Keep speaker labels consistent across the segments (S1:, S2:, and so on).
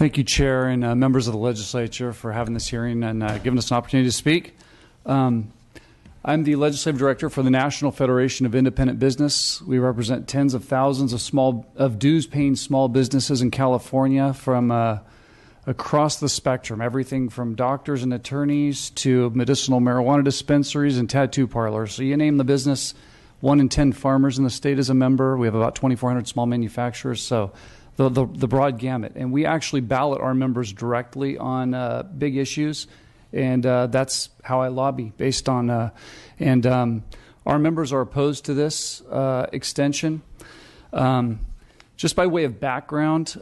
S1: Thank you, Chair, and members of the legislature for having this hearing and giving us an opportunity to speak. I'm the Legislative Director for the National Federation of Independent Business. We represent tens of thousands of dues-paying small businesses in California from across the spectrum, everything from doctors and attorneys to medicinal marijuana dispensaries and tattoo parlors. So you name the business, 1 in 10 farmers in the state is a member. We have about 2,400 small manufacturers. So the broad gamut. And we actually ballot our members directly on big issues, and that's how I lobby based on, our members are opposed to this extension. Just by way of background,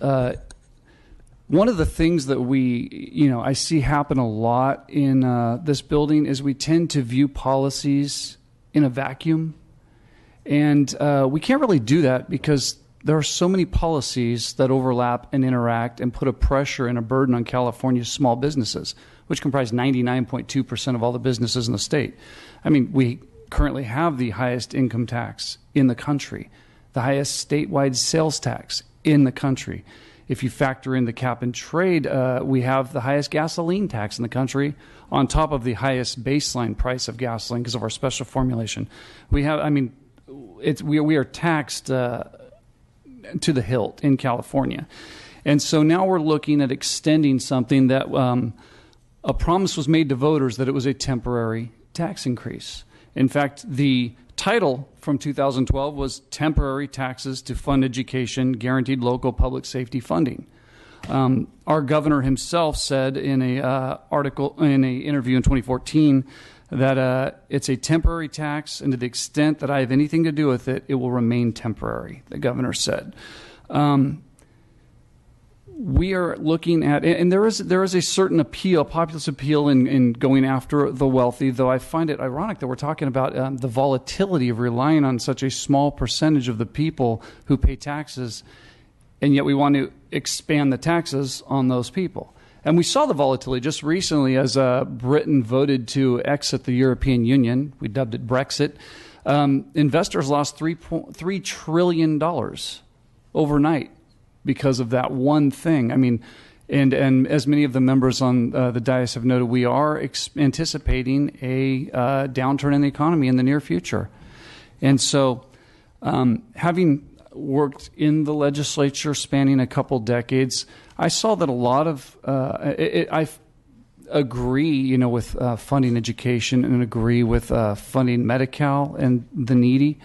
S1: one of the things that I see happen a lot in this building is we tend to view policies in a vacuum, and we can't really do that because there are so many policies that overlap and interact and put a pressure and a burden on California's small businesses, which comprise 99.2% of all the businesses in the state. I mean, we currently have the highest income tax in the country, the highest statewide sales tax in the country. If you factor in the cap and trade, we have the highest gasoline tax in the country on top of the highest baseline price of gasoline because of our special formulation. We are taxed to the hilt in California. And so now we're looking at extending something that a promise was made to voters that it was a temporary tax increase. In fact, the title from 2012 was Temporary Taxes to Fund Education, Guaranteed Local Public Safety Funding. Our governor himself said in an interview in 2014 that it's a temporary tax, and to the extent that I have anything to do with it, it will remain temporary, the governor said. We are looking at, and there is a certain appeal, populist appeal in going after the wealthy, though I find it ironic that we're talking about the volatility of relying on such a small percentage of the people who pay taxes, and yet we want to expand the taxes on those people. And we saw the volatility just recently as Britain voted to exit the European Union. We dubbed it Brexit. Investors lost $3 trillion overnight because of that one thing. I mean, and as many of the members on the dais have noted, we are anticipating a downturn in the economy in the near future. And so having worked in the legislature spanning a couple decades, I saw that a lot of I agree, with funding education and agree with funding Medi-Cal and the needy,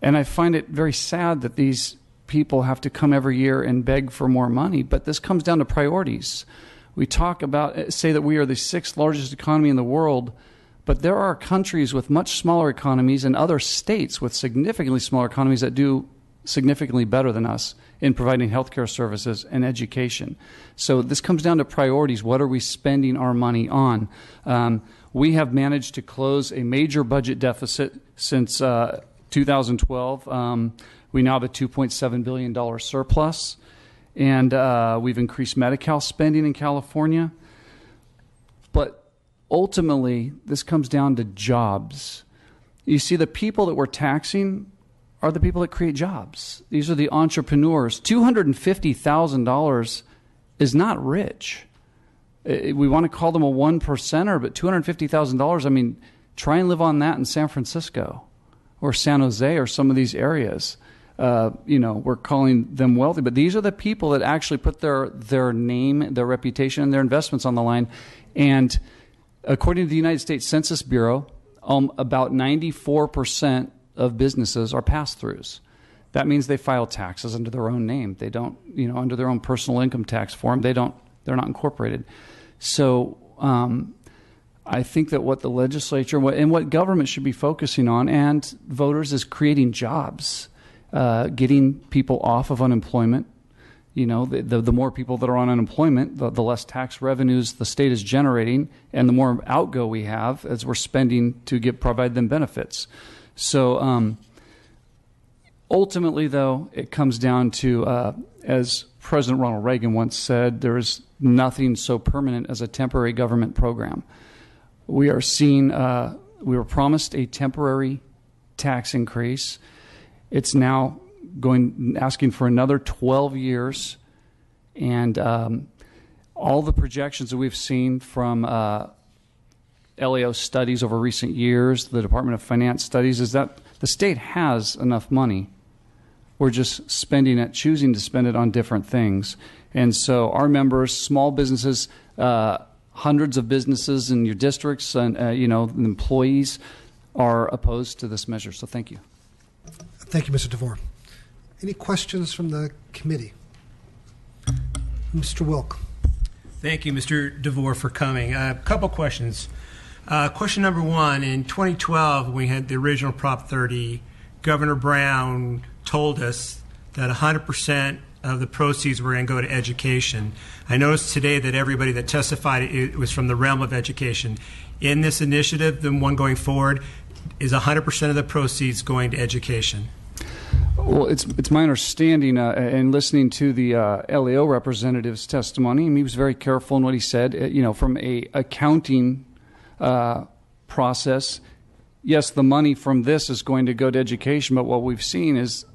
S1: and I find it very sad that these people have to come every year and beg for more money. But this comes down to priorities. We say that we are the 6th largest economy in the world, but there are countries with much smaller economies and other states with significantly smaller economies that do significantly better than us in providing healthcare services and education. So this comes down to priorities. What are we spending our money on? We have managed to close a major budget deficit since 2012. We now have a $2.7 billion surplus, and we've increased Medi-Cal spending in California. But ultimately, this comes down to jobs. You see, the people that we're taxing are the people that create jobs. These are the entrepreneurs. $250,000 is not rich. We want to call them a 1%er, but $250,000, I mean, try and live on that in San Francisco or San Jose or some of these areas. We're calling them wealthy, but these are the people that actually put their name, their reputation, and their investments on the line. And according to the United States Census Bureau, about 94% of businesses are pass-throughs. That means they file taxes under their own name. They don't, under their own personal income tax form. They're not incorporated. So I think that what the legislature and what government should be focusing on, and voters, is creating jobs, getting people off of unemployment. The more people that are on unemployment, the less tax revenues the state is generating, and the more outgo we have as we're spending to provide them benefits. So ultimately, though, it comes down to, as President Ronald Reagan once said, there is nothing so permanent as a temporary government program. We were promised a temporary tax increase. It's now asking for another 12 years. And all the projections that we've seen from LAO studies over recent years, the Department of Finance studies, is that the state has enough money. We're just spending it, choosing to spend it on different things. And so our members, small businesses, hundreds of businesses in your districts, and employees are opposed to this measure. So thank you.
S2: Thank you, Mr. DeVore. Any questions from the committee? Mr. Wilk.
S3: Thank you, Mr. DeVore, for coming. A couple questions. Question number one, in 2012, when we had the original Prop 30, Governor Brown told us that 100% of the proceeds were going to go to education. I noticed today that everybody that testified, it was from the realm of education. In this initiative, the one going forward, is 100% of the proceeds going to education?
S1: Well, it's my understanding, and listening to the LAO representative's testimony, and he was very careful in what he said. From a accounting process, yes, the money from this is going to go to education, but what we've seen is,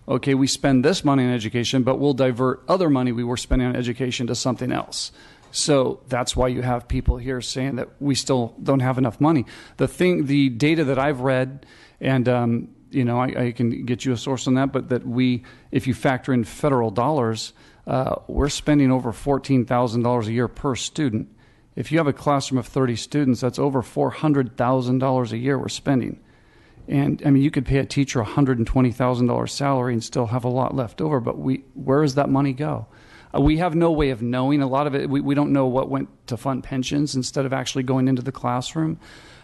S1: okay, we spend this money on education, but we'll divert other money we were spending on education to something else. So that's why you have people here saying that we still don't have enough money. The data that I've read, and I can get you a source on that, but that if you factor in federal dollars, we're spending over $14,000 a year per student. If you have a classroom of 30 students, that's over $400,000 a year we're spending. And I mean, you could pay a teacher a $120,000 salary and still have a lot left over, but where does that money go? We have no way of knowing. A lot of it, we don't know what went to fund pensions instead of actually going into the classroom.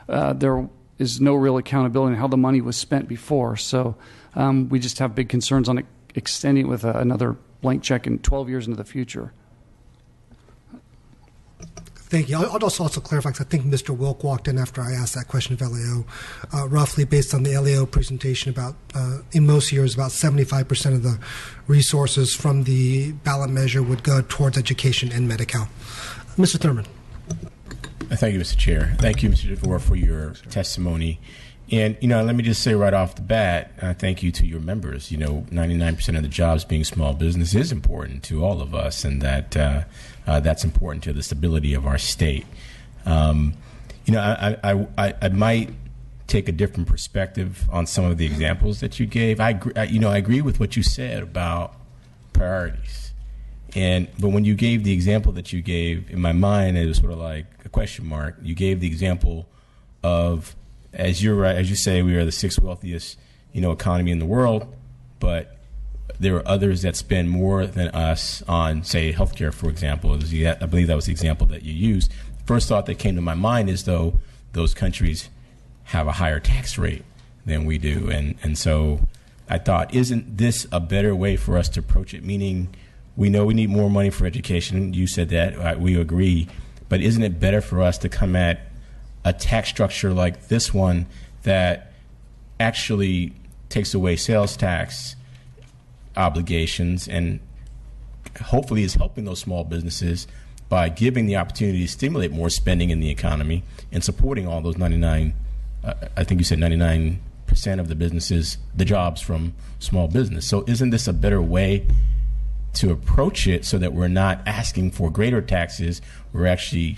S1: There is no real accountability on how the money was spent before. So we just have big concerns on extending it with another blank check in 12 years into the future.
S2: Thank you. I'll just also clarify, because I think Mr. Wilk walked in after I asked that question of LAO. Roughly, based on the LAO presentation, in most years, about 75% of the resources from the ballot measure would go towards education and Medi-Cal. Mr. Thurman.
S4: Thank you, Mr. Chair. Thank you, Mr. DeVore, for your testimony. And, let me just say right off the bat, thank you to your members. 99% of the jobs being small business is important to all of us, and that's important to the stability of our state. I might take a different perspective on some of the examples that you gave. I agree with what you said about priorities. But when you gave the example that you gave, in my mind, it was sort of like a question mark. You gave the example of, as you say, we are the sixth wealthiest, economy in the world, but there are others that spend more than us on, say, healthcare, for example. I believe that was the example that you used. First thought that came to my mind is, though, those countries have a higher tax rate than we do. And so I thought, isn't this a better way for us to approach it? Meaning, we know we need more money for education. You said that. We agree. But isn't it better for us to come at a tax structure like this one that actually takes away sales tax obligations and hopefully is helping those small businesses by giving the opportunity to stimulate more spending in the economy and supporting all those 99, I think you said 99% of the businesses, the jobs from small business. So isn't this a better way to approach it so that we're not asking for greater taxes? We're actually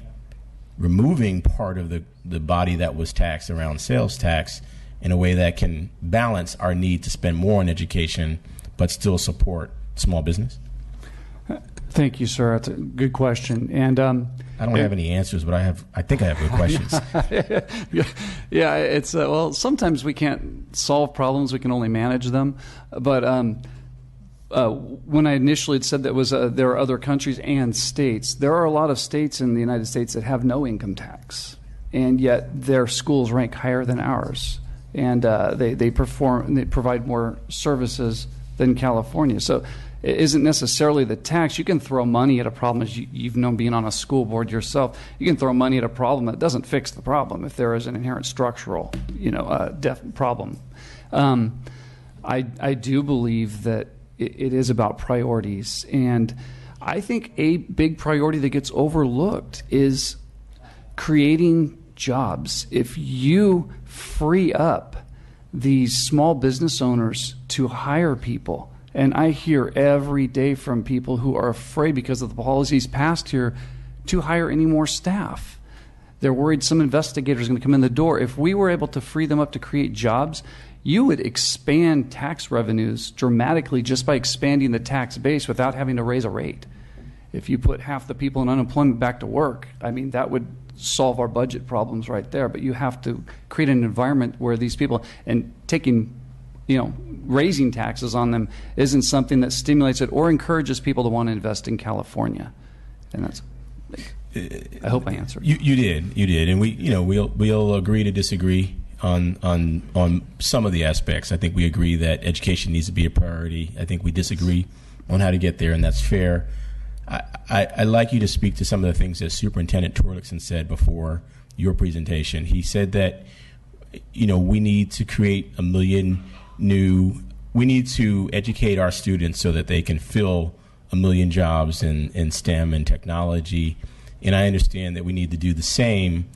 S4: removing part of the body that was taxed around sales tax in a way that can balance our need to spend more on education but still support small business?
S1: Thank you, sir. That's a good question. And
S4: I don't have any answers, but I think I have good questions.
S1: Yeah, it's well, sometimes we can't solve problems; we can only manage them. But when I initially had said that there are other countries and states, there are a lot of states in the United States that have no income tax, and yet their schools rank higher than ours, and they provide more services than California. So it isn't necessarily the tax. You can throw money at a problem, as you've known being on a school board yourself. You can throw money at a problem that doesn't fix the problem if there is an inherent structural, problem. I do believe that it is about priorities, and I think a big priority that gets overlooked is creating jobs. If you free up these small business owners to hire people, and I hear every day from people who are afraid because of the policies passed here to hire any more staff. They're worried some investigators are going to come in the door. If we were able to free them up to create jobs, you would expand tax revenues dramatically just by expanding the tax base without having to raise a rate. If you put half the people in unemployment back to work, I mean, that would solve our budget problems right there. But you have to create an environment where these people, and raising taxes on them isn't something that stimulates it or encourages people to want to invest in California. And that's, I hope I answered.
S4: You did, and we'll agree to disagree on some of the aspects. I think we agree that education needs to be a priority. I think we disagree on how to get there, and that's fair. I'd like you to speak to some of the things that Superintendent Torlakson said before your presentation. He said that we need to create 1 million we need to educate our students so that they can fill 1 million jobs in STEM and technology. And I understand that we need to do the same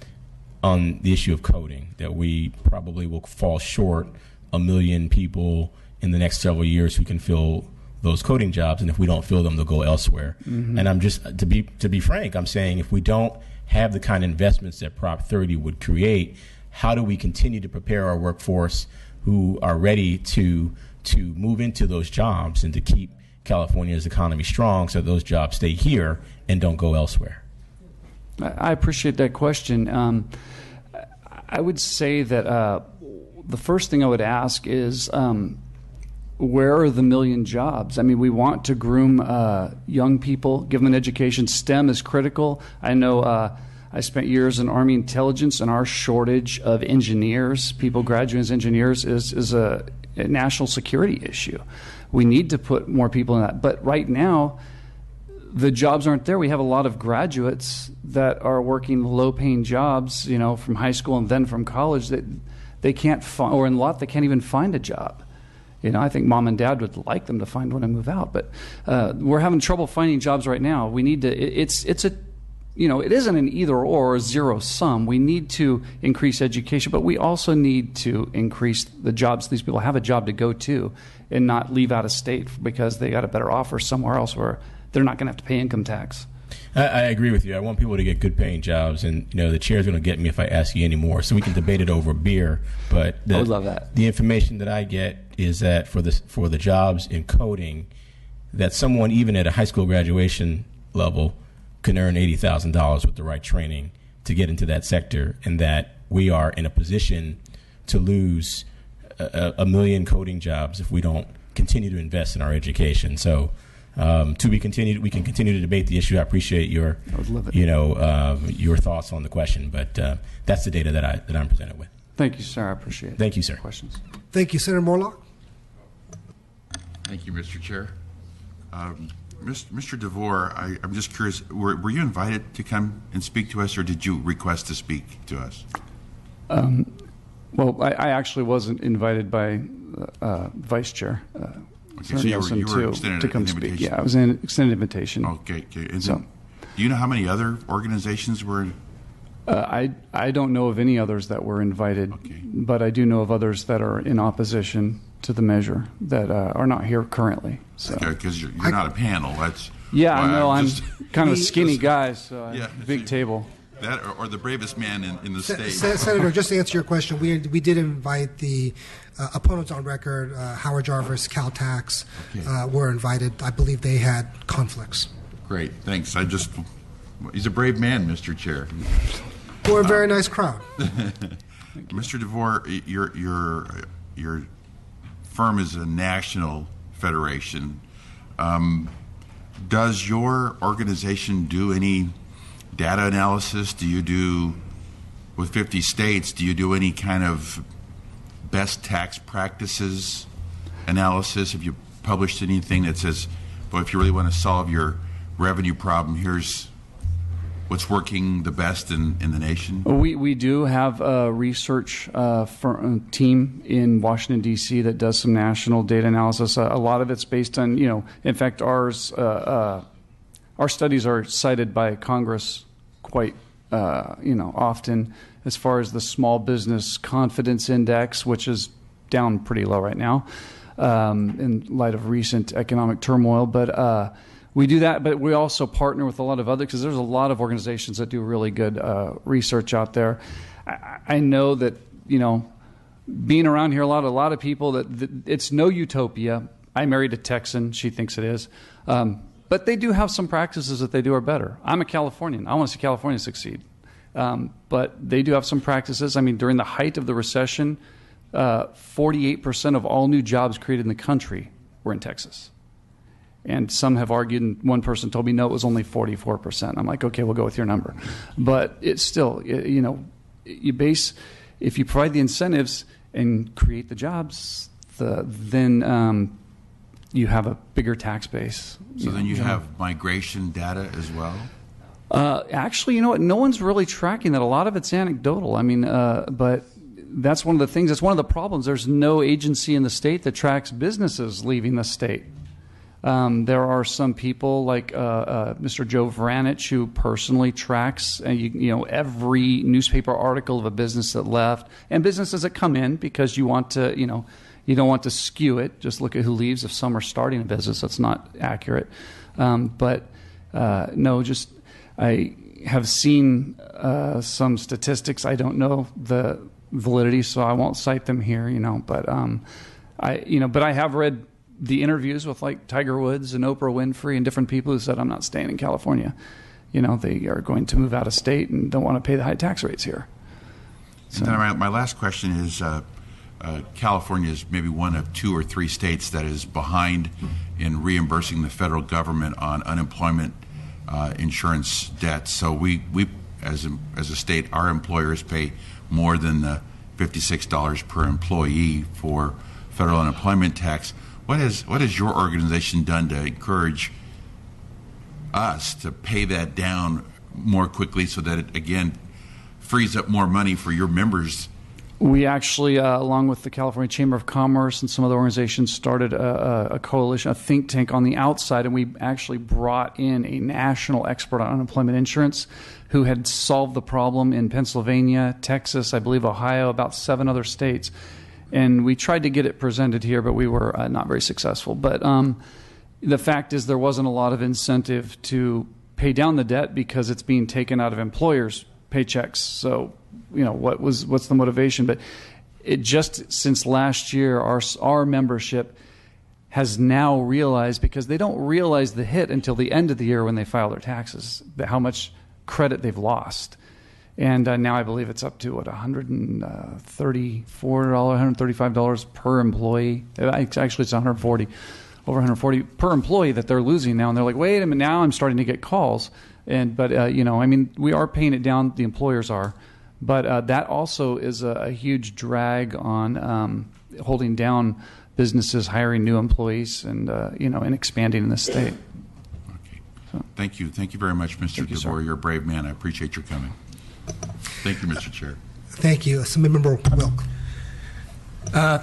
S4: on the issue of coding, that we probably will fall short 1 million people in the next several years who can fill those coding jobs, and if we don't fill them, they'll go elsewhere. Mm-hmm. And I'm just, to be frank, I'm saying if we don't have the kind of investments that Prop 30 would create, how do we continue to prepare our workforce who are ready to move into those jobs and to keep California's economy strong so those jobs stay here and don't go elsewhere?
S1: I appreciate that question. I would say that the first thing I would ask is, where are the 1 million jobs? I mean, we want to groom young people, give them an education. STEM is critical. I know I spent years in Army intelligence, and our shortage of engineers, people graduating as engineers, is a national security issue. We need to put more people in that. But right now, the jobs aren't there. We have a lot of graduates that are working low-paying jobs, from high school and then from college, that they can't find, or in a lot, they can't even find a job. I think mom and dad would like them to find one and move out, but we're having trouble finding jobs right now. We need to. It isn't an either or zero sum. We need to increase education, but we also need to increase the jobs. These people have a job to go to, and not leave out of state because they got a better offer somewhere else where they're not going to have to pay income tax.
S4: I agree with you. I want people to get good paying jobs, and the chair's going to get me if I ask you any more, so we can debate it over beer. But
S1: I would love that. The
S4: information that I get is that for the jobs in coding, that someone even at a high school graduation level can earn $80,000 with the right training to get into that sector, and that we are in a position to lose 1 million coding jobs if we don't continue to invest in our education. So. To be continued. We can continue to debate the issue. I appreciate your, your thoughts on the question, but that's the data that I'm presented with.
S1: Thank you, sir. I appreciate it.
S4: Thank you, sir.
S1: Questions?
S2: Thank you, Senator Morlock.
S5: Thank you, Mr. Chair. Mr. DeVore, I'm just curious. Were you invited to come and speak to us, or did you request to speak to us?
S1: Well, I actually wasn't invited by Vice Chair.
S5: Okay, so you were extended
S1: to come
S5: an
S1: speak.
S5: invitation.
S1: Yeah, I was an extended invitation.
S5: Okay. And do you know how many other organizations were?
S1: I don't know of any others that were invited, but I do know of others that are in opposition to the measure that are not here currently. So.
S5: Okay, because you're not a panel. That's
S1: I know. I'm kind of a skinny guy, so big table.
S5: That or the bravest man in the state.
S2: Senator, just to answer your question, we did invite the opponents on record, Howard Jarvis, Caltax, were invited. I believe they had conflicts.
S5: Great, thanks. He's a brave man, Mr. Chair.
S2: We're a very nice crowd.
S5: Mr. DeVore, your firm is a national federation. Does your organization do any data analysis? Do you do, with 50 states, do you do any kind of best tax practices analysis? Have you published anything that says, well, if you really want to solve your revenue problem, here's what's working the best in the nation?
S1: We do have a research team in Washington, D.C. that does some national data analysis. A lot of it's based on, in fact, our studies are cited by Congress quite, often, as far as the Small Business Confidence Index, which is down pretty low right now in light of recent economic turmoil. But We do that, but we also partner with a lot of other, because there's a lot of organizations that do really good research out there. I know that, being around here a lot of people, that it's no utopia. I married a Texan. She thinks it is. But they do have some practices that they do are better. I'm a Californian. I want to see California succeed. But they do have some practices. I mean, during the height of the recession, 48% of all new jobs created in the country were in Texas. And some have argued, and one person told me, no, it was only 44%. I'm like, okay, we'll go with your number. But it's still, if you provide the incentives and create the jobs, then you have a bigger tax base.
S5: So then you have migration data as well?
S1: Actually, you know what? No one's really tracking that. A lot of it's anecdotal. I mean, but that's one of the things. That's one of the problems. There's no agency in the state that tracks businesses leaving the state. There are some people like Mr. Joe Vranich who personally tracks every newspaper article of a business that left and businesses that come in, because you want to, you don't want to skew it. Just look at who leaves. If some are starting a business, that's not accurate. I have seen some statistics. I don't know the validity, so I won't cite them here. But I have read the interviews with like Tiger Woods and Oprah Winfrey and different people who said, I'm not staying in California. They are going to move out of state and don't want to pay the high tax rates here. So.
S5: And then my last question is, California is maybe one of 2 or 3 states that is behind in reimbursing the federal government on unemployment insurance debt. So we as a state, our employers pay more than the $56 per employee for federal unemployment tax. What has your organization done to encourage us to pay that down more quickly so that it, again, frees up more money for your members?
S1: We actually, along with the California Chamber of Commerce and some other organizations, started a coalition, a think tank on the outside, and we actually brought in a national expert on unemployment insurance who had solved the problem in Pennsylvania, Texas, I believe Ohio, about 7 other states. And we tried to get it presented here, but we were not very successful. But the fact is there wasn't a lot of incentive to pay down the debt because it's being taken out of employers' paychecks. So, what's the motivation? But it just since last year, our membership has now realized, because they don't realize the hit until the end of the year when they file their taxes, how much credit they've lost. And now I believe it's up to, $134, $135 per employee. Actually, it's $140, over $140 per employee that they're losing now. And they're like, wait a minute, now I'm starting to get calls. But we are paying it down, the employers are. But that also is a huge drag on holding down businesses, hiring new employees, and and expanding in the state.
S5: Okay. So. Thank you very much, Mr. DeVore. You're a brave man. I appreciate your coming. Thank you, Mr. Chair.
S2: Thank you. Assemblymember Wilk.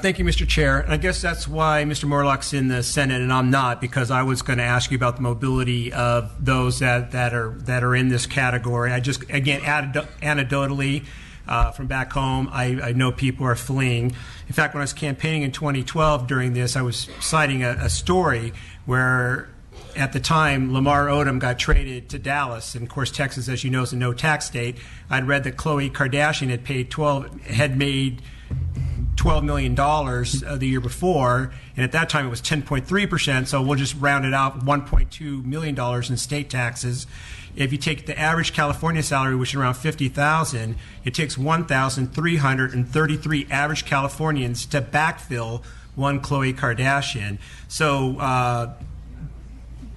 S3: Thank you, Mr. Chair. And I guess that's why Mr. Morlock's in the Senate and I'm not, because I was going to ask you about the mobility of those that are in this category. I just, again, anecdotally from back home, I know people are fleeing. In fact, when I was campaigning in 2012 during this, I was citing a story where at the time, Lamar Odom got traded to Dallas, and of course, Texas, as you know, is a no-tax state. I'd read that Khloe Kardashian had made $12 million the year before, and at that time it was 10.3%. So we'll just round it out, $1.2 million in state taxes. If you take the average California salary, which is around $50,000, it takes 1,333 average Californians to backfill one Khloe Kardashian. So.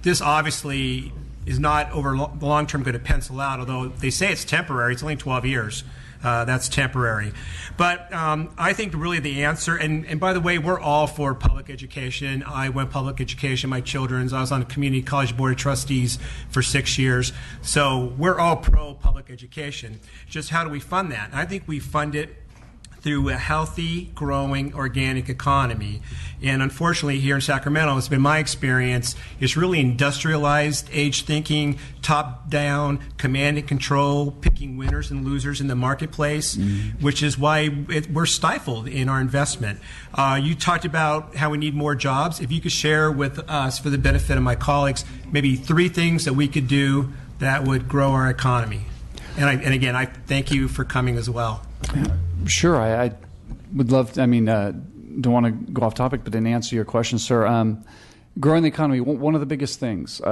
S3: This obviously is not over the long term going to pencil out, although they say it's temporary. It's only 12 years. That's temporary. But I think really the answer, and by the way, we're all for public education. I went public education, my children's. I was on the Community College Board of Trustees for 6 years. So we're all pro public education. Just how do we fund that? And I think we fund it through a healthy, growing, organic economy. And unfortunately, here in Sacramento, it's been my experience, it's really industrialized age thinking, top-down, command and control, picking winners and losers in the marketplace, which is why we're stifled in our investment. You talked about how we need more jobs. If you could share with us, for the benefit of my colleagues, maybe 3 things that we could do that would grow our economy. And again, I thank you for coming as well.
S1: Sure, I would love to, don't want to go off topic, but in answer to your question, sir, growing the economy, one of the biggest things,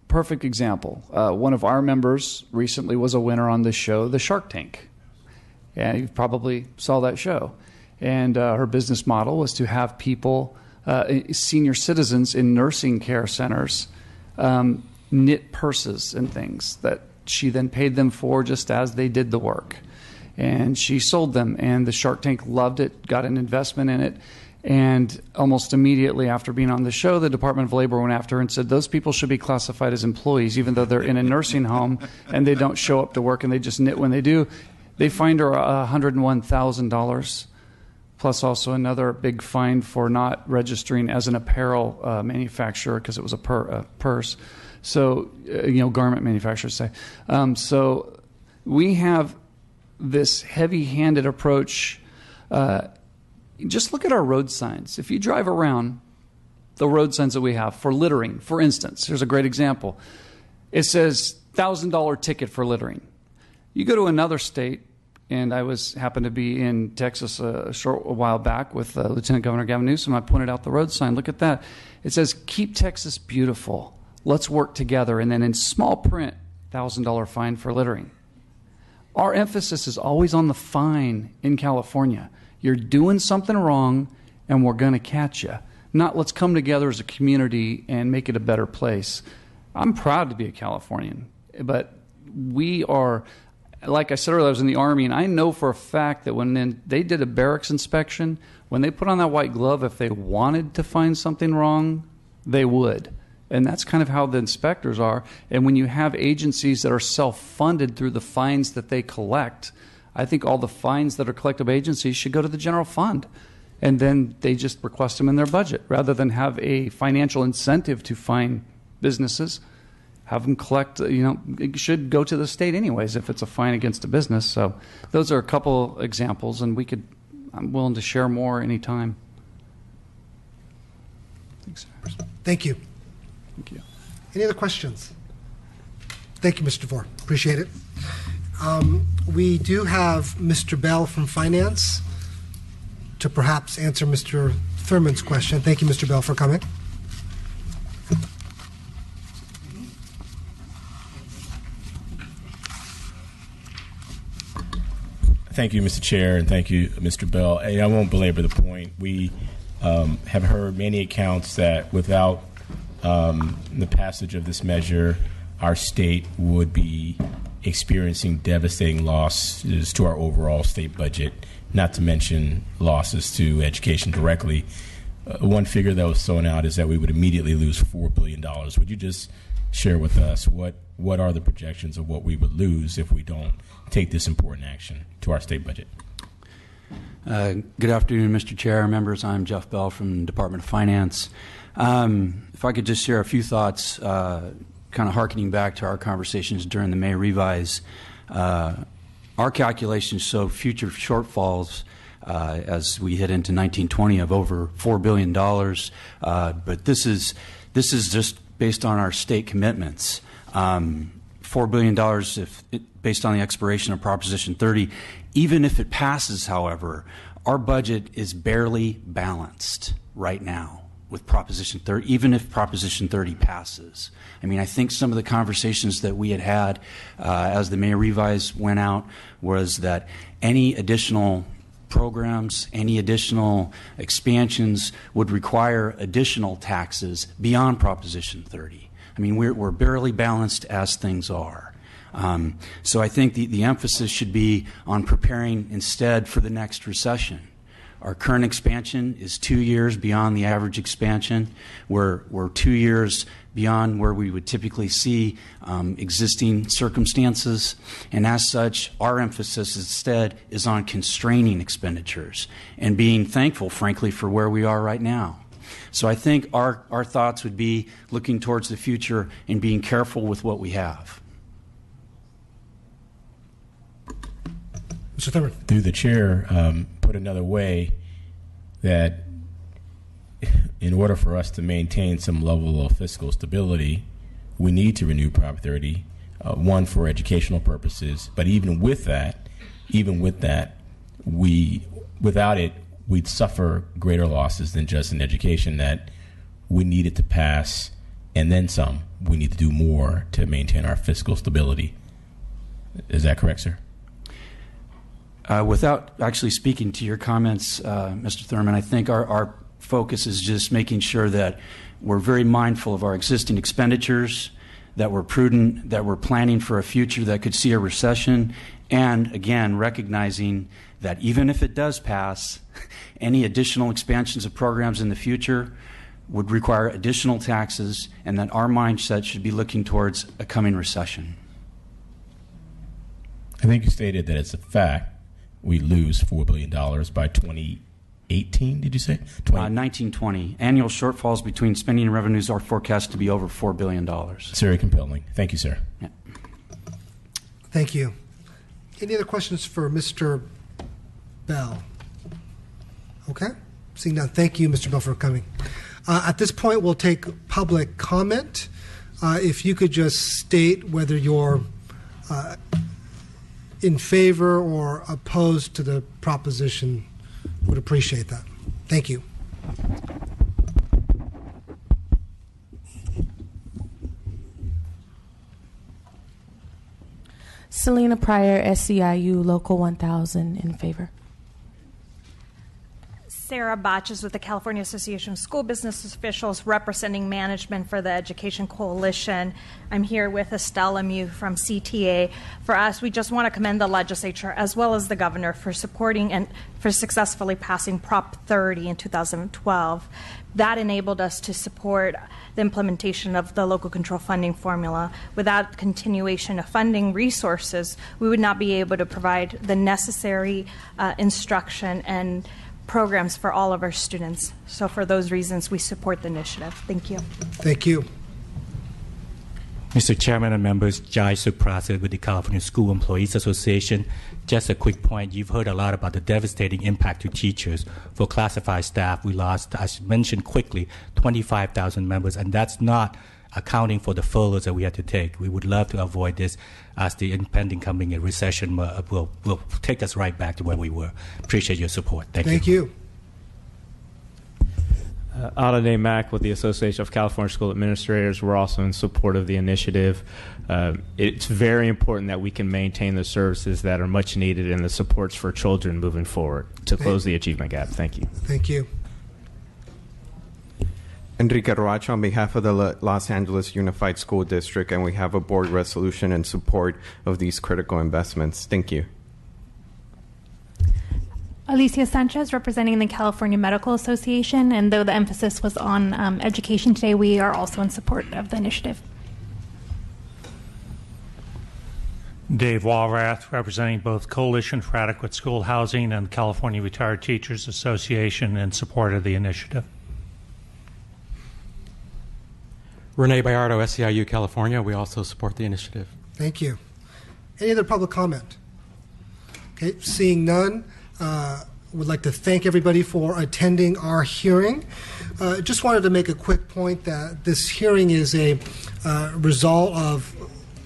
S1: perfect example. One of our members recently was a winner on this show, the Shark Tank. Yeah, you probably saw that show. And her business model was to have people, senior citizens in nursing care centers, knit purses and things that she then paid them for just as they did the work. And she sold them, and the Shark Tank loved it, got an investment in it, and almost immediately after being on the show, the Department of Labor went after her and said those people should be classified as employees, even though they're in a nursing home and they don't show up to work and they just knit when they do. They fined her $101,000, plus also another big fine for not registering as an apparel manufacturer because it was a purse. So, garment manufacturers say. So we have this heavy-handed approach. Just look at our road signs. If you drive around the road signs that we have for littering, for instance, here's a great example. It says $1,000 ticket for littering. You go to another state, and I happened to be in Texas a while back with Lieutenant Governor Gavin Newsom. I pointed out the road sign. Look at that. It says, "Keep Texas beautiful. Let's work together." And then in small print, $1,000 fine for littering. Our emphasis is always on the fine in California. You're doing something wrong, and we're going to catch you. Not let's come together as a community and make it a better place. I'm proud to be a Californian, but we are, like I said earlier, I was in the Army, and I know for a fact that when they did a barracks inspection, when they put on that white glove, if they wanted to find something wrong, they would. And that's kind of how the inspectors are. And when you have agencies that are self-funded through the fines that they collect, I think all the fines that are collected by agencies should go to the general fund. And then they just request them in their budget. Rather than have a financial incentive to fine businesses, have them collect, it should go to the state anyways if it's a fine against a business. So those are a couple examples, and I'm willing to share more anytime. Thanks.
S2: Thank you.
S1: Thank you.
S2: Any other questions? Thank you, Mr. DeVore. Appreciate it. We do have Mr. Bell from Finance to perhaps answer Mr. Thurman's question. Thank you, Mr. Bell, for coming.
S4: Thank you, Mr. Chair, and thank you, Mr. Bell. I won't belabor the point. We have heard many accounts that without the passage of this measure, our state would be experiencing devastating losses to our overall state budget, not to mention losses to education directly. One figure that was thrown out is that we would immediately lose $4 billion. Would you just share with us what are the projections of what we would lose if we don't take this important action to our state budget?
S6: Good afternoon, Mr. Chair, members. I'm Jeff Bell from the Department of Finance. If I could just share a few thoughts, kind of hearkening back to our conversations during the May revise. Our calculations show future shortfalls as we head into 1920 of over $4 billion, but this is just based on our state commitments. $4 billion based on the expiration of Proposition 30. Even if it passes, however, our budget is barely balanced right now with Proposition 30, even if Proposition 30 passes. I think some of the conversations that we had as the May revise went out was that any additional programs, any additional expansions would require additional taxes beyond Proposition 30. We're barely balanced as things are. So I think the emphasis should be on preparing instead for the next recession. Our current expansion is 2 years beyond the average expansion. We're 2 years beyond where we would typically see existing circumstances. And as such, our emphasis instead is on constraining expenditures and being thankful, frankly, for where we are right now. So I think our thoughts would be looking towards the future and being careful with what we have.
S2: Mr. Thurman.
S4: Through the chair, put another way, that in order for us to maintain some level of fiscal stability, we need to renew Prop 30, one, for educational purposes. But even with that, without it, we'd suffer greater losses than just in education, that we needed to pass, and then some. We need to do more to maintain our fiscal stability. Is that correct, sir?
S6: Without actually speaking to your comments, Mr. Thurman, I think our focus is just making sure that we're very mindful of our existing expenditures, that we're prudent, that we're planning for a future that could see a recession, and again, recognizing that even if it does pass, any additional expansions of programs in the future would require additional taxes, and that our mindset should be looking towards a coming recession.
S4: I think you stated that it's a fact we lose $4 billion by 2018, did you say?
S6: 1920. Annual shortfalls between spending and revenues are forecast to be over $4 billion.
S4: It's very compelling. Thank you, sir.
S6: Yeah.
S2: Thank you. Any other questions for Mr. Bell? Okay. Seeing none, thank you, Mr. Bell, for coming. At this point, we'll take public comment. If you could just state whether you're in favor or opposed to the proposition, would appreciate that. Thank you.
S7: Selena Pryor, SCIU Local 1000, in favor.
S8: Sarah Botches with the California Association of School Business Officials, representing management for the Education Coalition. I'm here with Estelle Lemieux from CTA. For us, we just want to commend the legislature as well as the governor for supporting and for successfully passing Prop 30 in 2012. That enabled us to support the implementation of the local control funding formula. Without continuation of funding resources, we would not be able to provide the necessary instruction and programs for all of our students. So for those reasons, we support the initiative. Thank you.
S2: Thank you.
S9: Mr. Chairman and members, Jai Suprasad with the California School Employees Association. Just a quick point, you've heard a lot about the devastating impact to teachers. For classified staff, we lost, as mentioned quickly, 25,000 members, and that's not accounting for the furloughs that we had to take. We would love to avoid this, as the impending coming recession will take us right back to where we were. Appreciate your support. Thank you.
S10: Alade Mack with the Association of California School Administrators. We're also in support of the initiative. It's very important that we can maintain the services that are much needed and the supports for children moving forward to close the achievement gap. Thank you.
S2: Thank you.
S11: Enrique Roacho on behalf of the Los Angeles Unified School District, and we have a board resolution in support of these critical investments. Thank you.
S12: Alicia Sanchez, representing the California Medical Association, and though the emphasis was on education today, we are also in support of the initiative.
S13: Dave Walrath, representing both Coalition for Adequate School Housing and the California Retired Teachers Association, in support of the initiative.
S14: Renee Bayardo, SEIU California. We also support the initiative.
S2: Thank you. Any other public comment? Okay, seeing none, would like to thank everybody for attending our hearing. Just wanted to make a quick point that this hearing is a result of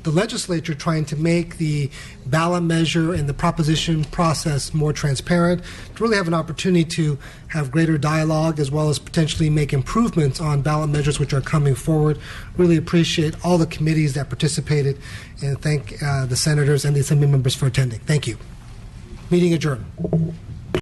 S2: the legislature trying to make the ballot measure and the proposition process more transparent, to really have an opportunity to have greater dialogue as well as potentially make improvements on ballot measures which are coming forward. Really appreciate all the committees that participated, and thank the senators and the assembly members for attending. Thank you. Meeting adjourned.